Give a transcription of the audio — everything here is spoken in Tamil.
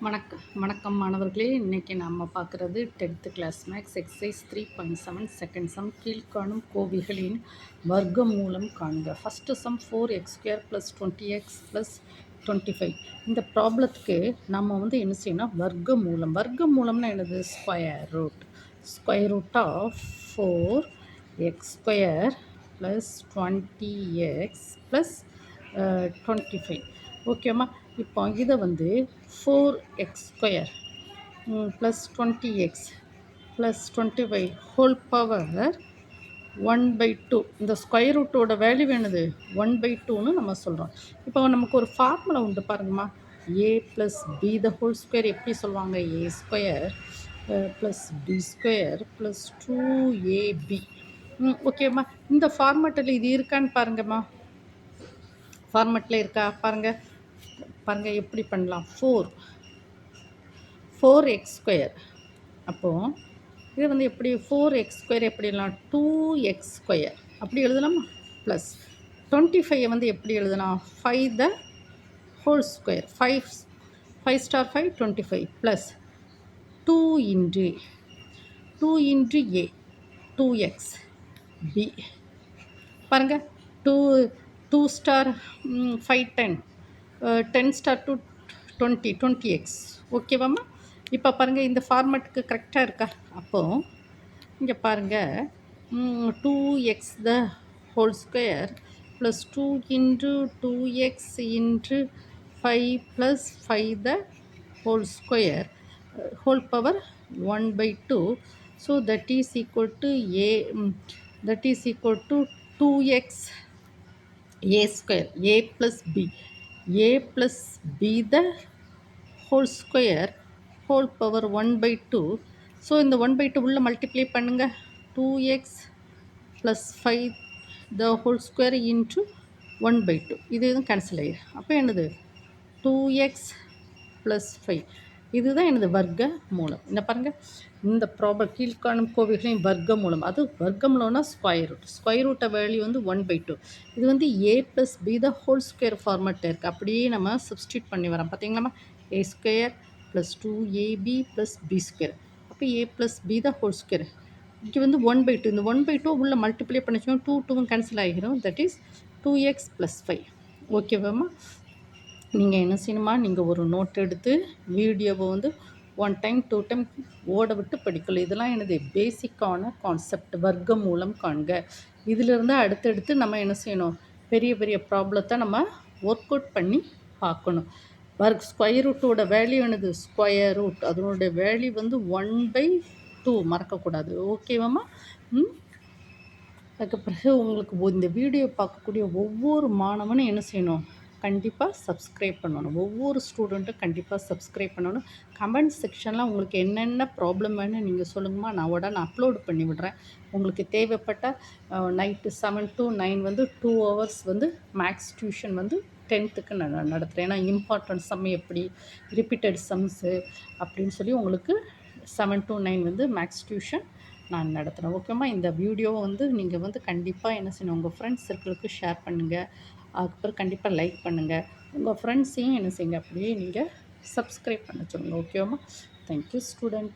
வணக்கம் மாணவர்களே. இன்றைக்கி நம்ம பார்க்குறது 10th class maths exercise 3.7 second sum. கீழ்காணும் கோவைகளின் வர்க்கமூலம் காண்க. First sum 4x² + 20x + 25. இந்த ப்ராப்ளத்துக்கு நம்ம என்ன செய்யணும்னா வர்க்கமூலம்னா என்னது? Square root of 4x² + 20x + 25. ஓகேம்மா. இப்போ இதை 4x² + 20x + 25 ஹோல் பவர் 1/2. இந்த ஸ்கொயர் ரூட்டோட வேல்யூ வேணுது 1/2ன்னு நம்ம சொல்கிறோம். இப்போ நமக்கு ஒரு ஃபார்முலா உண்டு பாருங்கம்மா. a + b the whole square எப்படி சொல்லுவாங்க? a² + b² + 2ab. ஓகேம்மா. இந்த ஃபார்மேட்டில் இது இருக்கான்னு பாருங்கம்மா. ஃபார்மேட்டில் இருக்கா பாருங்கள் எப்படி பண்ணலாம். 4x². அப்போது இது எப்படி 4x² எப்படி எழுதலாம்? 2x² அப்படி எழுதலாமா? ப்ளஸ் 25 எப்படி எழுதலாம்? 5 the whole square. 5 * 5 25 plus 2 × a 2x b. பாருங்கள் 2 * 5 10 10 * 2 20 20x. ஓகேவாம்மா? இப்போ பாருங்கள் இந்த ஃபார்மேட்டுக்கு கரெக்டாக இருக்கா? அப்போது இங்கே பாருங்கள் 2x the whole square plus 2 × 2x × 5 plus 5 the whole square whole power 1/2. So that is equal to 2x a² a + b the whole square whole power 1/2. So இந்த 1/2 உள்ள மல்டிப்ளை பண்ணுங்கள். 2x + 5 the whole square into 1/2. இது எதுவும் கேன்சல் ஆகிடும். அப்போ என்னது? 2x + 5. இதுதான் எனது வர்க்க மூலம். என்ன பாருங்கள், இந்த ப்ராப்ளம் கீழ்காணும் கோவைகளின் வர்க்க மூலம். அது வர்க்கமூலம்னா ஸ்கொயர் ரூட்டை வேல்யூ 1/2. இது a + b the whole square ஃபார்மேட்டில் இருக்குது. அப்படியே நம்ம சப்ஸ்டியூட் பண்ணி வரோம். பார்த்தீங்களாம்மா? a² + 2ab + b². அப்போ a + b the whole square இங்கே 1/2. இந்த 1/2 உள்ள மல்டிப்ளை பண்ணிச்சோம். 2 கேன்சல் ஆகிடும். That is 2x + 5. ஓகேவாம்மா? நீங்கள் என்ன செய்யணுமா? நீங்கள் ஒரு நோட் எடுத்து வீடியோவை 1 டைம் 2 டைம் ஓட விட்டு படிக்கணும். இதெல்லாம் எனது பேசிக்கான கான்செப்ட். வர்க்க மூலம் காண்க. இதிலிருந்து அடுத்தடுத்து நம்ம என்ன செய்யணும்? பெரிய பெரிய ப்ராப்ளத்தை நம்ம ஒர்க் அவுட் பண்ணி பார்க்கணும். ஸ்கொயர் ரூட்டோட வேல்யூ என்னது? ஸ்கொயர் ரூட் அதனுடைய வேல்யூ 1/2 மறக்கக்கூடாது. ஓகேவாம்மா? அதுக்கு பிறகு உங்களுக்கு இந்த வீடியோ பார்க்கக்கூடிய ஒவ்வொரு மாணவனும் என்ன செய்யணும்? கண்டிப்பாக சப்ஸ்கிரைப் பண்ணணும். ஒவ்வொரு ஸ்டூடெண்ட்டும் கண்டிப்பாக சப்ஸ்கிரைப் பண்ணணும். கமெண்ட் செக்ஷனில் உங்களுக்கு என்னென்ன ப்ராப்ளம் வேணும் நீங்கள் சொல்லுங்கம்மா. நான் உடனே அப்லோடு பண்ணி விடுறேன். உங்களுக்கு தேவைப்பட்ட night 7 to 9 2 hours maths tuition 10th நான் நடத்துகிறேன். ஏன்னா இம்பார்ட்டன்ட் சம் எப்படி, ரிப்பீட்டட் சம்ஸு அப்படின்னு சொல்லி உங்களுக்கு 7 to 9 மேக்ஸ் டியூஷன் நான் நடத்துகிறேன். ஓகேம்மா? இந்த வீடியோவை நீங்கள் கண்டிப்பாக என்ன செய்யணும்? உங்கள் ஃப்ரெண்ட்ஸ் சர்க்கிளுக்கு ஷேர் பண்ணுங்கள். அதுக்கப்புறம் கண்டிப்பாக லைக் பண்ணுங்கள். உங்கள் ஃப்ரெண்ட்ஸையும் என்ன செய்யுங்க? அப்படியே நீங்கள் சப்ஸ்கிரைப் பண்ண சொல்லுங்கள். ஓகேவாம்மா? Thank you student.